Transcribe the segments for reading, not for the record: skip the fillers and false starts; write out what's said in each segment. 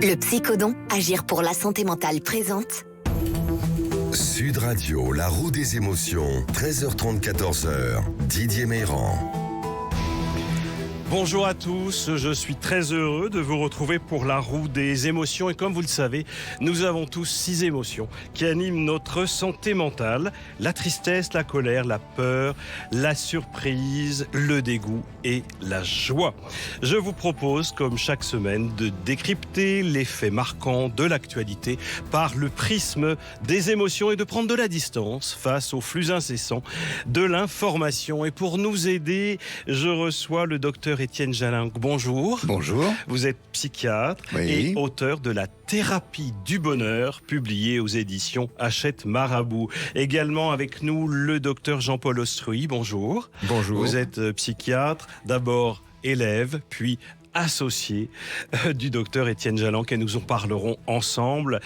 Le Psychodon, agir pour la santé mentale présente. Sud Radio, la roue des émotions, 13h30, 14h, Didier Meyrand. Bonjour à tous, je suis très heureux de vous retrouver pour la roue des émotions et comme vous le savez, nous avons tous 6 émotions qui animent notre santé mentale, la tristesse, la colère, la peur, la surprise, le dégoût et la joie. Je vous propose, comme chaque semaine, de décrypter les faits marquants de l'actualité par le prisme des émotions et de prendre de la distance face au flux incessant de l'information. Et pour nous aider, je reçois le docteur Étienne Jalin. Bonjour. Bonjour. Vous êtes psychiatre Oui. et auteur de La thérapie du bonheur, publié aux éditions Hachette Marabout. Également avec nous le docteur Jean-Paul Ostruy. Bonjour. Bonjour. Vous êtes psychiatre, d'abord élève, puis associé du docteur Étienne Jalin, et nous en parlerons ensemble.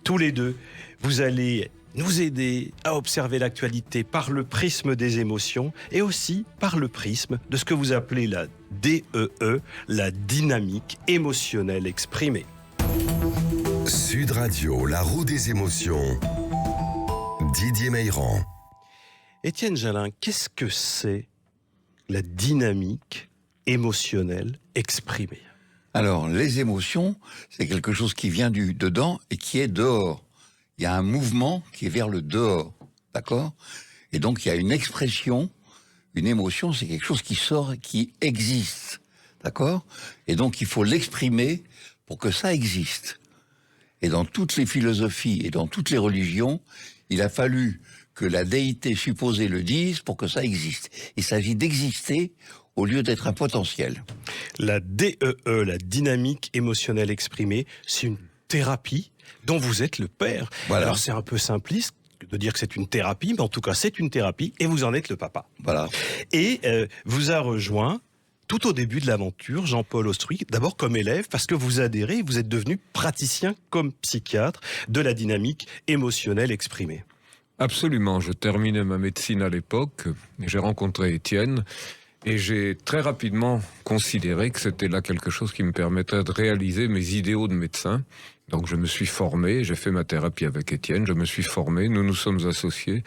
Tous les deux, vous allez nous aider à observer l'actualité par le prisme des émotions et aussi par le prisme de ce que vous appelez la DEE, la dynamique émotionnelle exprimée. Sud Radio, la roue des émotions, Didier Meyrand. Étienne Jalin, qu'est-ce que c'est la dynamique émotionnelle exprimée? Alors, les émotions, c'est quelque chose qui vient du dedans et qui est dehors. Il y a un mouvement qui est vers le dehors, d'accord? Et donc, il y a une expression, une émotion, c'est quelque chose qui sort et qui existe, d'accord? Et donc, il faut l'exprimer pour que ça existe. Et dans toutes les philosophies et dans toutes les religions, il a fallu que la déité supposée le dise pour que ça existe. Il s'agit d'exister au lieu d'être un potentiel. La DEE, la dynamique émotionnelle exprimée, c'est une thérapie dont vous êtes le père. Voilà. Alors c'est un peu simpliste de dire que c'est une thérapie, mais en tout cas c'est une thérapie et vous en êtes le papa. Voilà. Et vous a rejoint tout au début de l'aventure Jean-Paul Ostruy, d'abord comme élève, parce que vous adhérez, vous êtes devenu praticien comme psychiatre de la dynamique émotionnelle exprimée. Absolument, je terminais ma médecine à l'époque, et j'ai rencontré Étienne, et j'ai très rapidement considéré que c'était là quelque chose qui me permettrait de réaliser mes idéaux de médecin. Donc je me suis formé, j'ai fait ma thérapie avec Étienne, je me suis formé, nous nous sommes associés,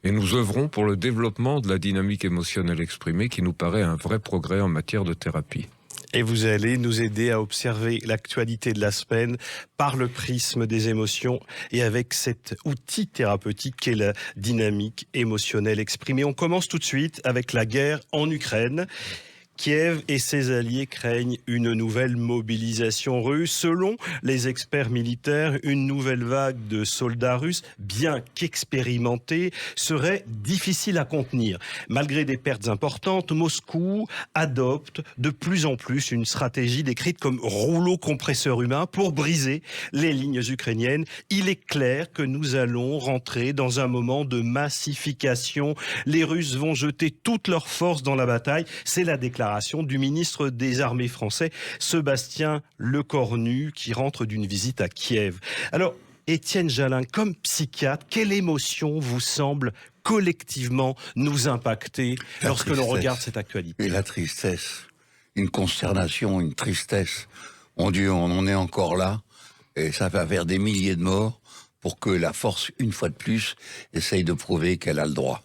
et nous œuvrons pour le développement de la dynamique émotionnelle exprimée qui nous paraît un vrai progrès en matière de thérapie. Et vous allez nous aider à observer l'actualité de la semaine par le prisme des émotions et avec cet outil thérapeutique qu'est la dynamique émotionnelle exprimée. On commence tout de suite avec la guerre en Ukraine. Kiev et ses alliés craignent une nouvelle mobilisation russe. Selon les experts militaires, une nouvelle vague de soldats russes, bien qu'expérimentés, serait difficile à contenir. Malgré des pertes importantes, Moscou adopte de plus en plus une stratégie décrite comme rouleau compresseur humain pour briser les lignes ukrainiennes. Il est clair que nous allons rentrer dans un moment de massification. Les Russes vont jeter toutes leurs forces dans la bataille. C'est la déclaration du ministre des Armées français, Sébastien Lecornu, qui rentre d'une visite à Kiev. Alors, Étienne Jalin, comme psychiatre, quelle émotion vous semble collectivement nous impacter lorsque l'on regarde cette actualité? Et la tristesse, une consternation, une tristesse. Mon Dieu, on en est encore là, et ça va vers des milliers de morts pour que la force, une fois de plus, essaye de prouver qu'elle a le droit.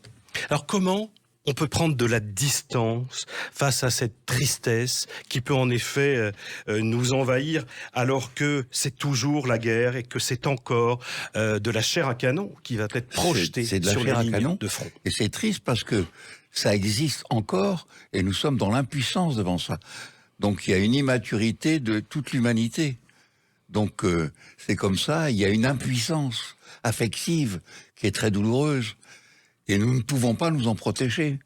Alors comment on peut prendre de la distance face à cette tristesse qui peut en effet nous envahir alors que c'est toujours la guerre et que c'est encore de la chair à canon qui va être projetée C'est de la sur chair les à lignes canon. de front. Et c'est triste parce que ça existe encore et nous sommes dans l'impuissance devant ça. Donc il y a une immaturité de toute l'humanité. Donc c'est comme ça, il y a une impuissance affective qui est très douloureuse. Et nous ne pouvons pas nous en protéger.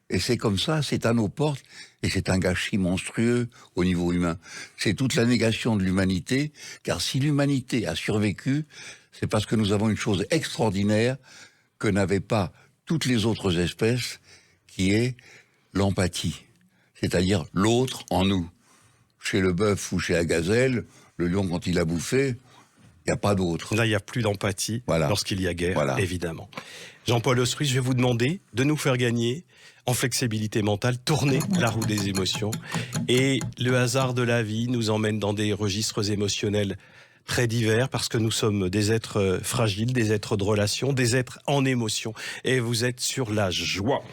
Et c'est comme ça, c'est à nos portes, et c'est un gâchis monstrueux au niveau humain. C'est toute la négation de l'humanité, car si l'humanité a survécu, c'est parce que nous avons une chose extraordinaire que n'avaient pas toutes les autres espèces, qui est l'empathie. C'est-à-dire l'autre en nous. Chez le bœuf ou chez la gazelle, le lion quand il a bouffé, il n'y a pas d'autre. Là, il n'y a plus d'empathie Voilà. lorsqu'il y a guerre, Voilà. évidemment. Jean-Paul Ostruy, je vais vous demander de nous faire gagner en flexibilité mentale, tourner la roue des émotions. Et le hasard de la vie nous emmène dans des registres émotionnels très divers, parce que nous sommes des êtres fragiles, des êtres de relation, des êtres en émotion. Et vous êtes sur la joie.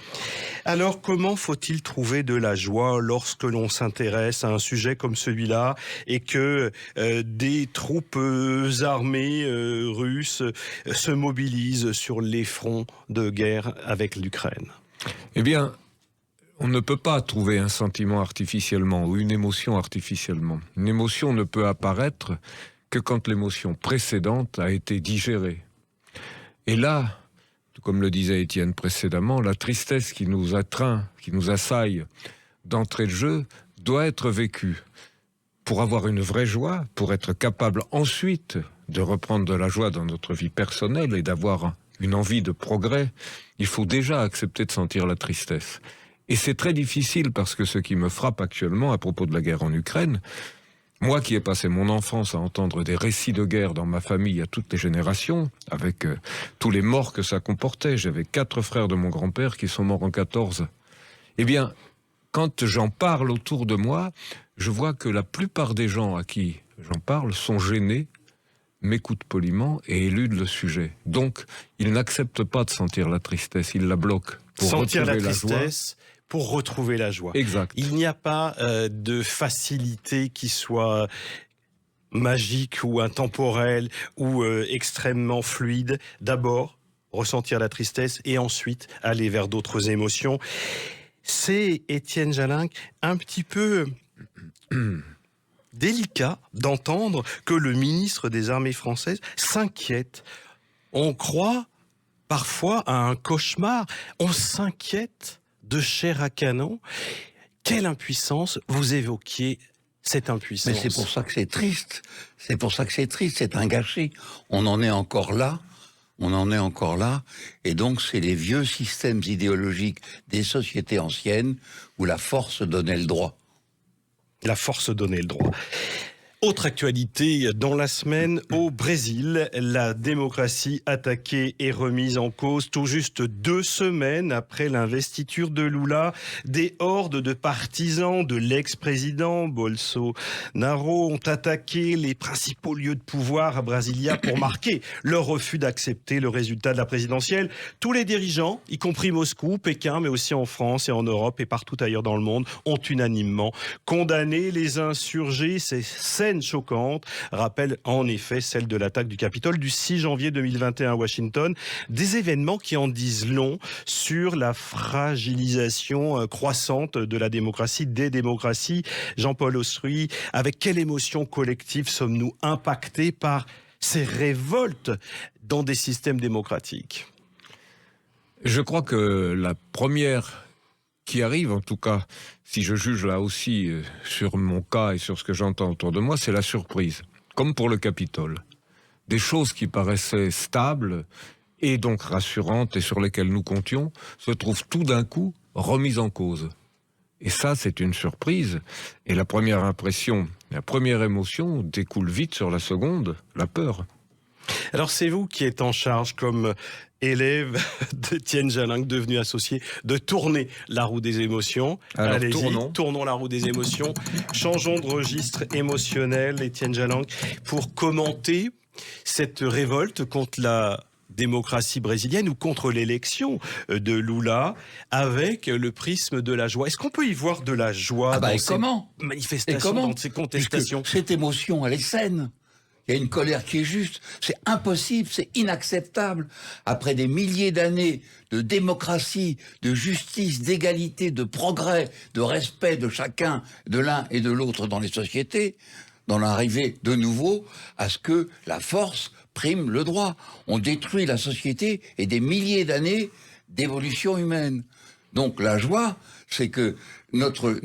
Alors, comment faut-il trouver de la joie lorsque l'on s'intéresse à un sujet comme celui-là et que des troupes armées russes se mobilisent sur les fronts de guerre avec l'Ukraine? Eh bien, on ne peut pas trouver un sentiment artificiellement ou une émotion artificiellement. Une émotion ne peut apparaître que quand l'émotion précédente a été digérée. Et là, comme le disait Étienne précédemment, la tristesse qui nous atteint, qui nous assaille d'entrée de jeu, doit être vécue. Pour avoir une vraie joie, pour être capable ensuite de reprendre de la joie dans notre vie personnelle et d'avoir une envie de progrès, il faut déjà accepter de sentir la tristesse. Et c'est très difficile parce que ce qui me frappe actuellement à propos de la guerre en Ukraine, moi qui ai passé mon enfance à entendre des récits de guerre dans ma famille à toutes les générations, avec tous les morts que ça comportait, j'avais 4 frères de mon grand-père qui sont morts en 14. Eh bien, quand j'en parle autour de moi, je vois que la plupart des gens à qui j'en parle sont gênés, m'écoutent poliment et éludent le sujet. Donc, ils n'acceptent pas de sentir la tristesse, ils la bloquent. Pour sentir la retrouver tristesse pour retrouver la joie. Exact. Il n'y a pas de facilité qui soit magique ou intemporelle ou extrêmement fluide. D'abord, ressentir la tristesse et ensuite aller vers d'autres émotions. C'est, Étienne Jallinck, un petit peu délicat d'entendre que le ministre des Armées françaises s'inquiète. On croit parfois à un cauchemar. On s'inquiète de chair à canon. Quelle impuissance! Vous évoquiez cette impuissance. Mais c'est pour ça que c'est triste. C'est pour ça que c'est triste. C'est un gâchis. On en est encore là. On en est encore là. Et donc, c'est les vieux systèmes idéologiques des sociétés anciennes où la force donnait le droit. La force donnait le droit. Autre actualité dans la semaine, au Brésil, la démocratie attaquée et remise en cause tout juste 2 semaines après l'investiture de Lula. Des hordes de partisans de l'ex-président Bolsonaro ont attaqué les principaux lieux de pouvoir à Brasilia pour marquer leur refus d'accepter le résultat de la présidentielle. Tous les dirigeants, y compris Moscou, Pékin, mais aussi en France et en Europe et partout ailleurs dans le monde, ont unanimement condamné les insurgés. Ces scènes choquantes rappellent en effet celle de l'attaque du Capitole du 6 janvier 2021 à Washington. Des événements qui en disent long sur la fragilisation croissante de la démocratie, des démocraties. Jean-Paul Osruy, avec quelle émotion collective sommes-nous impactés par ces révoltes dans des systèmes démocratiques? Je crois que la première qui arrive, en tout cas, si je juge là aussi sur mon cas et sur ce que j'entends autour de moi, c'est la surprise. Comme pour le Capitole. Des choses qui paraissaient stables et donc rassurantes et sur lesquelles nous comptions, se trouvent tout d'un coup remises en cause. Et ça, c'est une surprise. Et la première impression, la première émotion découle vite sur la seconde, la peur. Alors c'est vous qui êtes en charge comme élève d'Étienne Jallinck, devenu associé, de tourner la roue des émotions. Alors, allez-y, tournons la roue des émotions. Changeons de registre émotionnel, Étienne Jallinck, pour commenter cette révolte contre la démocratie brésilienne ou contre l'élection de Lula avec le prisme de la joie. Est-ce qu'on peut y voir de la joie dans ces manifestations, dans ces contestations? Puisque cette émotion, elle est saine. Il y a une colère qui est juste. C'est impossible, c'est inacceptable. Après des milliers d'années de démocratie, de justice, d'égalité, de progrès, de respect de chacun, de l'un et de l'autre dans les sociétés, d'en arriver de nouveau à ce que la force prime le droit. On détruit la société et des milliers d'années d'évolution humaine. Donc la joie, c'est que notre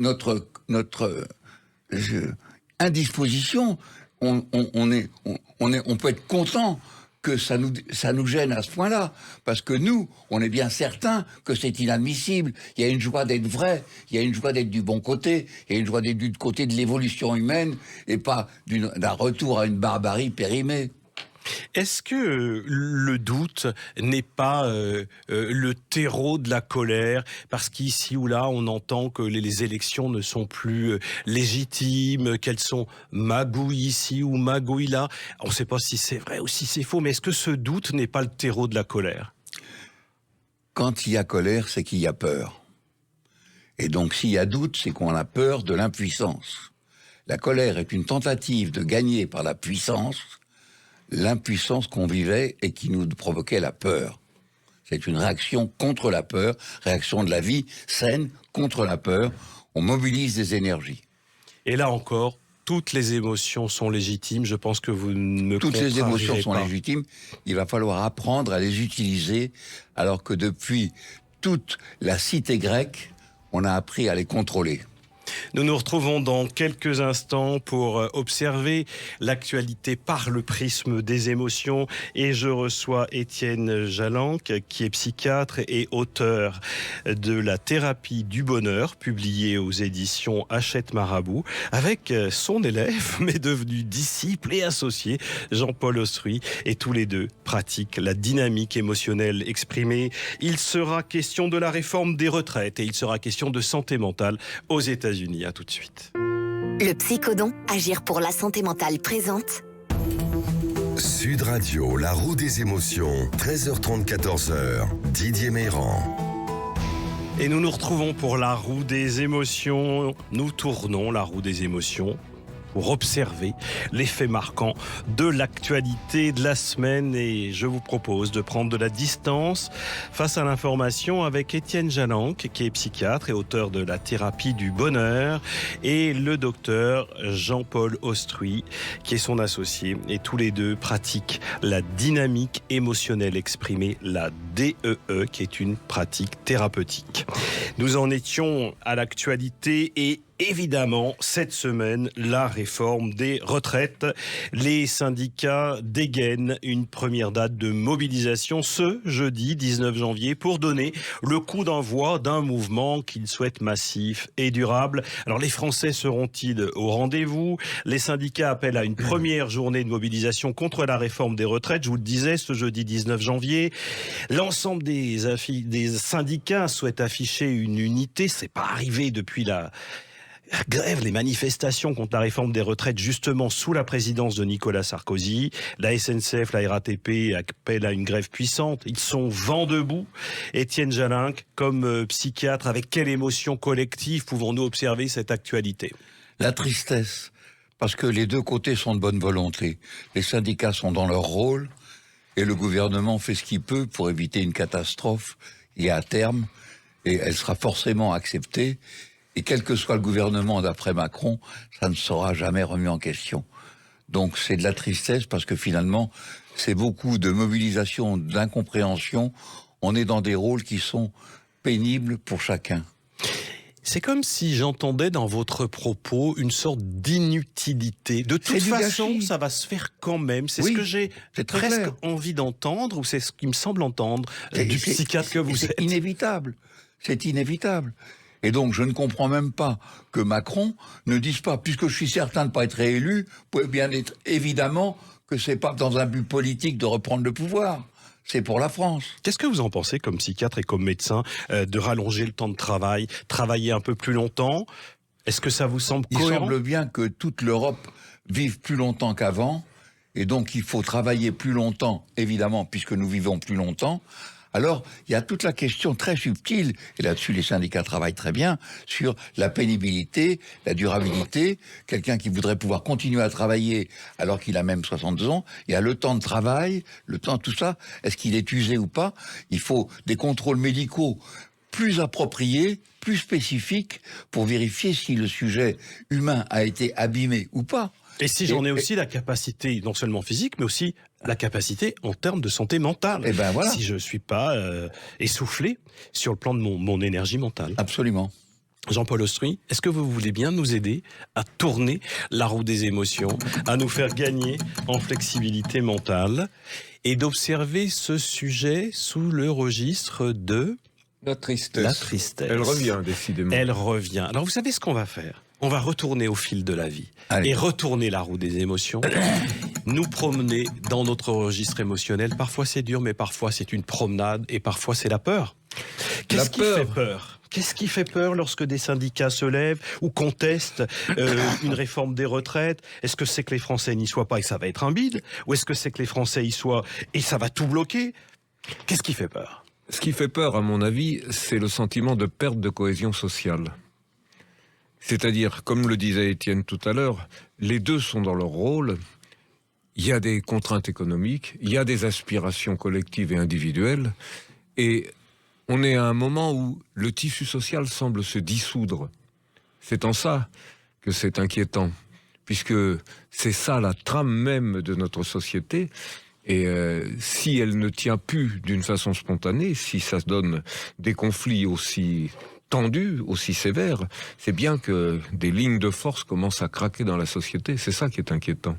indisposition, on peut être content que ça nous gêne à ce point-là, parce que nous, on est bien certain que c'est inadmissible. Il y a une joie d'être vrai, il y a une joie d'être du bon côté, il y a une joie d'être du côté de l'évolution humaine, et pas d'un retour à une barbarie périmée. Est-ce que le doute n'est pas le terreau de la colère? Parce qu'ici ou là, on entend que les élections ne sont plus légitimes, qu'elles sont magouilles ici ou magouilles là. On ne sait pas si c'est vrai ou si c'est faux, mais est-ce que ce doute n'est pas le terreau de la colère? Quand il y a colère, c'est qu'il y a peur. Et donc, s'il y a doute, c'est qu'on a peur de l'impuissance. La colère est une tentative de gagner par la puissance l'impuissance qu'on vivait et qui nous provoquait la peur. C'est une réaction contre la peur, réaction de la vie saine contre la peur. On mobilise des énergies. Et là encore, toutes les émotions sont légitimes. Je pense que vous ne me Toutes les émotions sont pas. légitimes. Il va falloir apprendre à les utiliser, alors que depuis toute la cité grecque, on a appris à les contrôler. Nous nous retrouvons dans quelques instants pour observer l'actualité par le prisme des émotions et je reçois Étienne Jalanque qui est psychiatre et auteur de La thérapie du bonheur publiée aux éditions Hachette Marabout avec son élève mais devenu disciple et associé Jean-Paul Ostruy et tous les deux pratiquent la dynamique émotionnelle exprimée. Il sera question de la réforme des retraites et il sera question de santé mentale aux États-Unis. À tout de suite. Le Psychodon, Agir pour la santé mentale présente Sud Radio, la roue des émotions, 13h30, 14h, Didier Meyran. Et nous nous retrouvons pour la roue des émotions. Nous tournons la roue des émotions pour observer les faits marquants de l'actualité de la semaine. Et je vous propose de prendre de la distance face à l'information avec Étienne Jalanque, qui est psychiatre et auteur de La thérapie du bonheur, et le docteur Jean-Paul Ostruy, qui est son associé. Et tous les deux pratiquent la dynamique émotionnelle exprimée, la DEE, qui est une pratique thérapeutique. Nous en étions à l'actualité et évidemment, cette semaine, la réforme des retraites. Les syndicats dégainent une première date de mobilisation ce jeudi 19 janvier pour donner le coup d'envoi d'un mouvement qu'ils souhaitent massif et durable. Alors les Français seront-ils au rendez-vous? Les syndicats appellent à une première journée de mobilisation contre la réforme des retraites. Je vous le disais, ce jeudi 19 janvier. L'ensemble des syndicats souhaitent afficher une unité. C'est pas arrivé depuis la grève, les manifestations contre la réforme des retraites, justement sous la présidence de Nicolas Sarkozy. La SNCF, la RATP appellent à une grève puissante. Ils sont vent debout. Étienne Jalanque, comme psychiatre, avec quelle émotion collective pouvons-nous observer cette actualité? La tristesse, parce que les deux côtés sont de bonne volonté. Les syndicats sont dans leur rôle et le gouvernement fait ce qu'il peut pour éviter une catastrophe. Et à terme, et elle sera forcément acceptée. Et quel que soit le gouvernement d'après Macron, ça ne sera jamais remis en question. Donc c'est de la tristesse parce que finalement, c'est beaucoup de mobilisation, d'incompréhension. On est dans des rôles qui sont pénibles pour chacun. C'est comme si j'entendais dans votre propos une sorte d'inutilité. De toute façon, ça va se faire quand même. C'est ce que j'ai presque envie d'entendre, ou c'est ce qui me semble entendre du psychiatre que vous êtes. C'est inévitable. C'est inévitable. Et donc, je ne comprends même pas que Macron ne dise pas, puisque je suis certain de ne pas être réélu, vous pouvez bien être évidemment que c'est pas dans un but politique de reprendre le pouvoir. C'est pour la France. Qu'est-ce que vous en pensez comme psychiatre et comme médecin de rallonger le temps de travail, travailler un peu plus longtemps? Est-ce que ça vous semble cohérent? Il semble bien que toute l'Europe vive plus longtemps qu'avant, et donc il faut travailler plus longtemps, évidemment, puisque nous vivons plus longtemps. Alors, il y a toute la question très subtile, et là-dessus les syndicats travaillent très bien, sur la pénibilité, la durabilité. Quelqu'un qui voudrait pouvoir continuer à travailler alors qu'il a même 62 ans, il y a le temps de travail, le temps, tout ça, est-ce qu'il est usé ou pas? Il faut des contrôles médicaux plus appropriés, plus spécifiques, pour vérifier si le sujet humain a été abîmé ou pas. Et si j'en ai aussi la capacité, non seulement physique, mais aussi la capacité en termes de santé mentale. Et ben voilà. Si je ne suis pas essoufflé sur le plan de mon énergie mentale. Absolument. Jean-Paul Ostruy, est-ce que vous voulez bien nous aider à tourner la roue des émotions, à nous faire gagner en flexibilité mentale et d'observer ce sujet sous le registre de la tristesse. La tristesse. Elle revient, décidément. Elle revient. Alors vous savez ce qu'on va faire? On va retourner au fil de la vie. Allez. Et retourner la roue des émotions. nous promener dans notre registre émotionnel. Parfois c'est dur, mais parfois c'est une promenade et parfois c'est la peur. Qu'est-ce qui fait peur ? Qu'est-ce qui fait peur lorsque des syndicats se lèvent ou contestent une réforme des retraites ? Est-ce que c'est que les Français n'y soient pas et ça va être un bide ? Ou est-ce que c'est que les Français y soient et ça va tout bloquer ? Qu'est-ce qui fait peur ? Ce qui fait peur, à mon avis, c'est le sentiment de perte de cohésion sociale. C'est-à-dire, comme le disait Étienne tout à l'heure, les deux sont dans leur rôle. Il y a des contraintes économiques, il y a des aspirations collectives et individuelles, et on est à un moment où le tissu social semble se dissoudre. C'est en ça que c'est inquiétant, puisque c'est ça la trame même de notre société. Et si elle ne tient plus d'une façon spontanée, si ça donne des conflits aussi tendus, aussi sévères, c'est bien que des lignes de force commencent à craquer dans la société. C'est ça qui est inquiétant.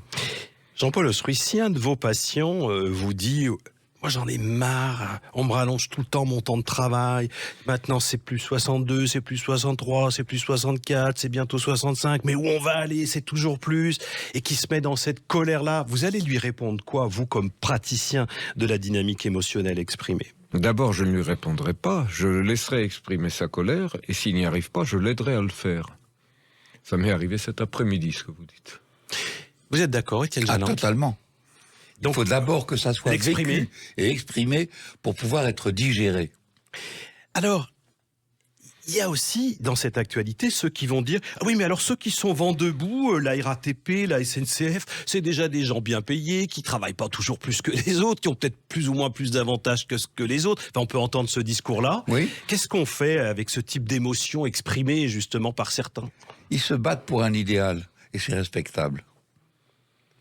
Jean-Paul Ostry, si un de vos patients vous dit... Moi, j'en ai marre. On me rallonge tout le temps mon temps de travail. Maintenant, c'est plus 62, c'est plus 63, c'est plus 64, c'est bientôt 65. Mais où on va aller, c'est toujours plus. Et qui se met dans cette colère-là. Vous allez lui répondre quoi, vous, comme praticien de la dynamique émotionnelle exprimée ? D'abord, je ne lui répondrai pas. Je le laisserai exprimer sa colère. Et s'il n'y arrive pas, je l'aiderai à le faire. Ça m'est arrivé cet après-midi, ce que vous dites. Vous êtes d'accord, Étienne Jalin ? Totalement. Donc, il faut d'abord que ça soit vécu et exprimé pour pouvoir être digéré. Alors, il y a aussi dans cette actualité ceux qui vont dire « Ah oui, mais alors ceux qui sont vent debout, la RATP, la SNCF, c'est déjà des gens bien payés, qui travaillent pas toujours plus que les autres, qui ont peut-être plus ou moins plus d'avantages que les autres. » Enfin, on peut entendre ce discours-là. Oui. Qu'est-ce qu'on fait avec ce type d'émotion exprimée justement par certains ? Ils se battent pour un idéal et c'est respectable.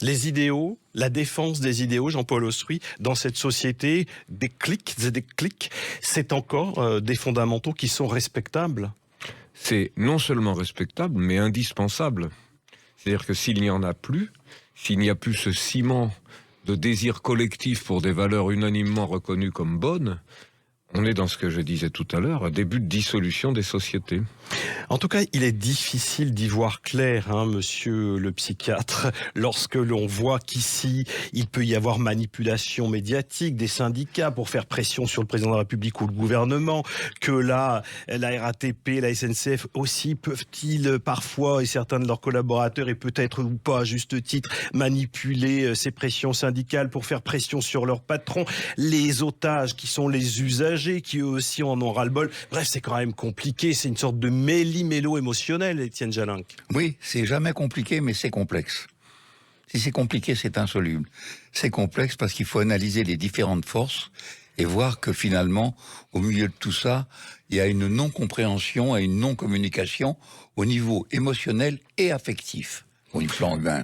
Les idéaux, la défense des idéaux, Jean-Paul Ostry, dans cette société, des clics et des clics, c'est encore des fondamentaux qui sont respectables. C'est non seulement respectable, mais indispensable. C'est-à-dire que s'il n'y en a plus, s'il n'y a plus ce ciment de désir collectif pour des valeurs unanimement reconnues comme bonnes, on est dans ce que je disais tout à l'heure, un début de dissolution des sociétés. En tout cas, il est difficile d'y voir clair, monsieur le psychiatre, lorsque l'on voit qu'ici, il peut y avoir manipulation médiatique des syndicats pour faire pression sur le président de la République ou le gouvernement, que là, la RATP, la SNCF aussi peuvent-ils parfois, et certains de leurs collaborateurs, et peut-être ou pas à juste titre, manipuler ces pressions syndicales pour faire pression sur leurs patrons, les otages qui sont les usagers, qui eux aussi en ont ras-le-bol. Bref, c'est quand même compliqué, c'est une sorte de méli-mélo émotionnel, Étienne Jalin. Oui, c'est jamais compliqué, mais c'est complexe. Si c'est compliqué, c'est insoluble. C'est complexe parce qu'il faut analyser les différentes forces et voir que finalement, au milieu de tout ça, il y a une non-compréhension et une non-communication au niveau émotionnel et affectif, au plan humain.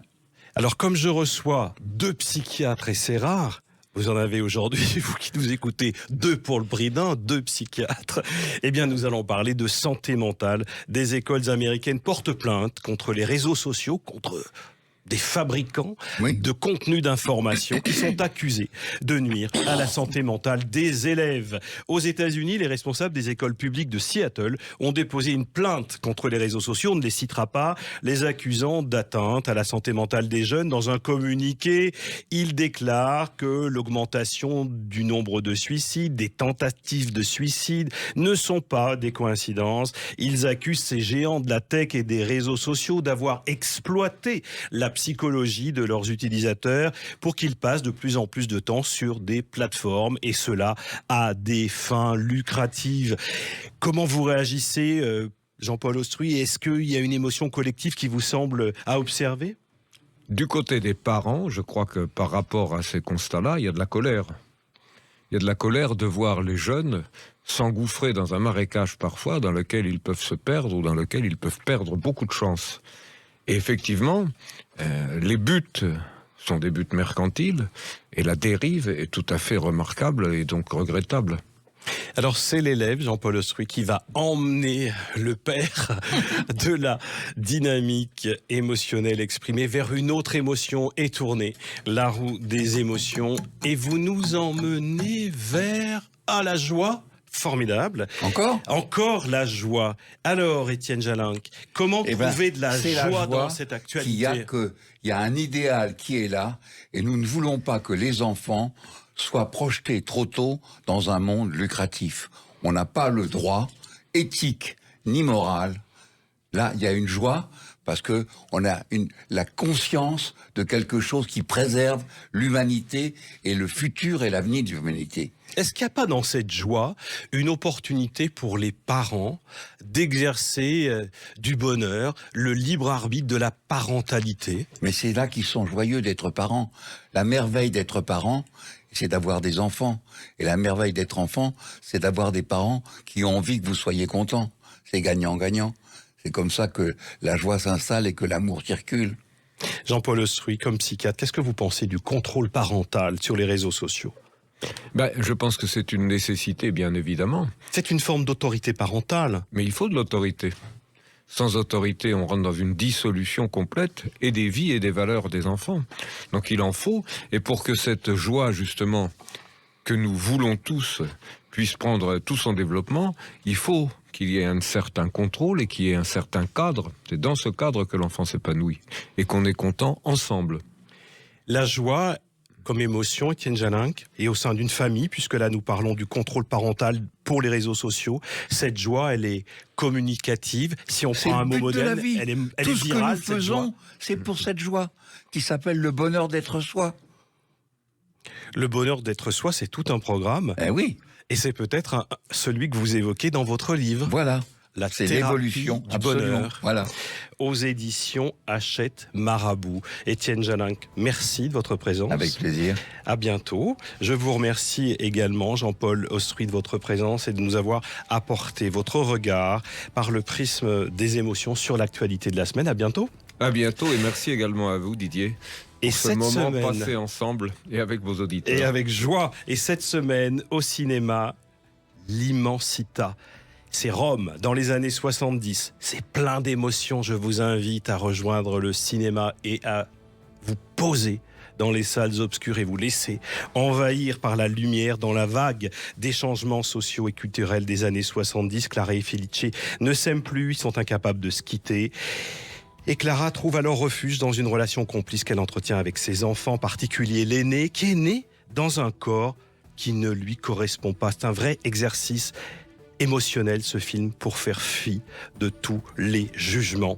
Alors, comme je reçois 2 psychiatres, et c'est rare, vous en avez aujourd'hui, vous qui nous écoutez, 2 pour le prix d'un, 2 psychiatres. Eh bien, nous allons parler de santé mentale. Des écoles américaines portent plainte contre les réseaux sociaux, contre des fabricants de contenus d'information qui sont accusés de nuire à la santé mentale des élèves. Aux États-Unis, les responsables des écoles publiques de Seattle ont déposé une plainte contre les réseaux sociaux, on ne les citera pas, les accusant d'atteinte à la santé mentale des jeunes. Dans un communiqué, ils déclarent que l'augmentation du nombre de suicides, des tentatives de suicide ne sont pas des coïncidences. Ils accusent ces géants de la tech et des réseaux sociaux d'avoir exploité la psychologie de leurs utilisateurs pour qu'ils passent de plus en plus de temps sur des plateformes, et cela à des fins lucratives. Comment vous réagissez, Jean-Paul Ostry? Est-ce qu'il y a une émotion collective qui vous semble à observer? Du côté des parents, je crois que par rapport à ces constats-là, il y a de la colère. Il y a de la colère de voir les jeunes s'engouffrer dans un marécage parfois dans lequel ils peuvent se perdre ou dans lequel ils peuvent perdre beaucoup de chance. Et effectivement, les buts sont des buts mercantiles et la dérive est tout à fait remarquable et donc regrettable. Alors c'est l'élève, Jean-Paul Ostry, qui va emmener le père de la dynamique émotionnelle exprimée vers une autre émotion et tourner la roue des émotions. Et vous nous emmenez vers la joie. Formidable. Encore la joie. Alors, Étienne Jalin, comment trouver de la joie dans cette actualité? Il y a un idéal qui est là, et nous ne voulons pas que les enfants soient projetés trop tôt dans un monde lucratif. On n'a pas le droit éthique ni moral. Là, il y a une joie parce que on a la conscience de quelque chose qui préserve l'humanité et le futur et l'avenir de l'humanité. Est-ce qu'il n'y a pas dans cette joie une opportunité pour les parents d'exercer du bonheur, le libre arbitre de la parentalité? Mais c'est là qu'ils sont joyeux d'être parents. La merveille d'être parent, c'est d'avoir des enfants. Et la merveille d'être enfant, c'est d'avoir des parents qui ont envie que vous soyez contents. C'est gagnant-gagnant. C'est comme ça que la joie s'installe et que l'amour circule. Jean-Paul Ostrouy, comme psychiatre, qu'est-ce que vous pensez du contrôle parental sur les réseaux sociaux? Je pense que c'est une nécessité, bien évidemment. C'est une forme d'autorité parentale. Mais il faut de l'autorité. Sans autorité, on rentre dans une dissolution complète et des vies et des valeurs des enfants. Donc il en faut. Et pour que cette joie, justement, que nous voulons tous, puisse prendre tout son développement, il faut qu'il y ait un certain contrôle et qu'il y ait un certain cadre. C'est dans ce cadre que l'enfant s'épanouit et qu'on est content ensemble. La joie comme émotion, Étienne Jalin, et au sein d'une famille, puisque là nous parlons du contrôle parental pour les réseaux sociaux, cette joie, elle est communicative. Si on prend un mot modèle, elle est virale. Tout ce que nous faisons, c'est pour cette joie qui s'appelle le bonheur d'être soi. Le bonheur d'être soi, c'est tout un programme. Eh oui. Et c'est peut-être celui que vous évoquez dans votre livre. Voilà. C'est l'évolution du bonheur. Voilà. Aux éditions Hachette Marabout. Étienne Jalin, merci de votre présence. Avec plaisir. À bientôt. Je vous remercie également, Jean-Paul Ostrouy, de votre présence et de nous avoir apporté votre regard par le prisme des émotions sur l'actualité de la semaine. À bientôt. À bientôt et merci également à vous, Didier. Et pour ce moment passé ensemble et avec vos auditeurs. Et avec joie. Et cette semaine, au cinéma, l'Immensita. C'est Rome, dans les années 70. C'est plein d'émotions. Je vous invite à rejoindre le cinéma et à vous poser dans les salles obscures et vous laisser envahir par la lumière dans la vague des changements sociaux et culturels des années 70. Clara et Felice ne s'aiment plus, ils sont incapables de se quitter. Et Clara trouve alors refuge dans une relation complice qu'elle entretient avec ses enfants, en particulier l'aîné, qui est né dans un corps qui ne lui correspond pas. C'est un vrai exercice émotionnel, ce film, pour faire fi de tous les jugements.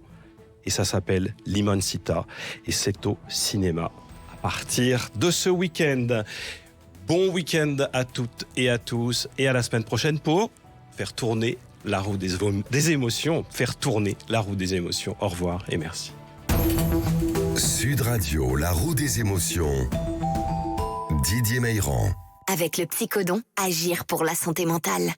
Et ça s'appelle l'Immensita. Et c'est au cinéma à partir de ce week-end. Bon week-end à toutes et à tous. Et à la semaine prochaine pour faire tourner la roue des émotions. Faire tourner la roue des émotions. Au revoir et merci. Sud Radio, la roue des émotions. Didier Meilran. Avec le Psychodon, agir pour la santé mentale.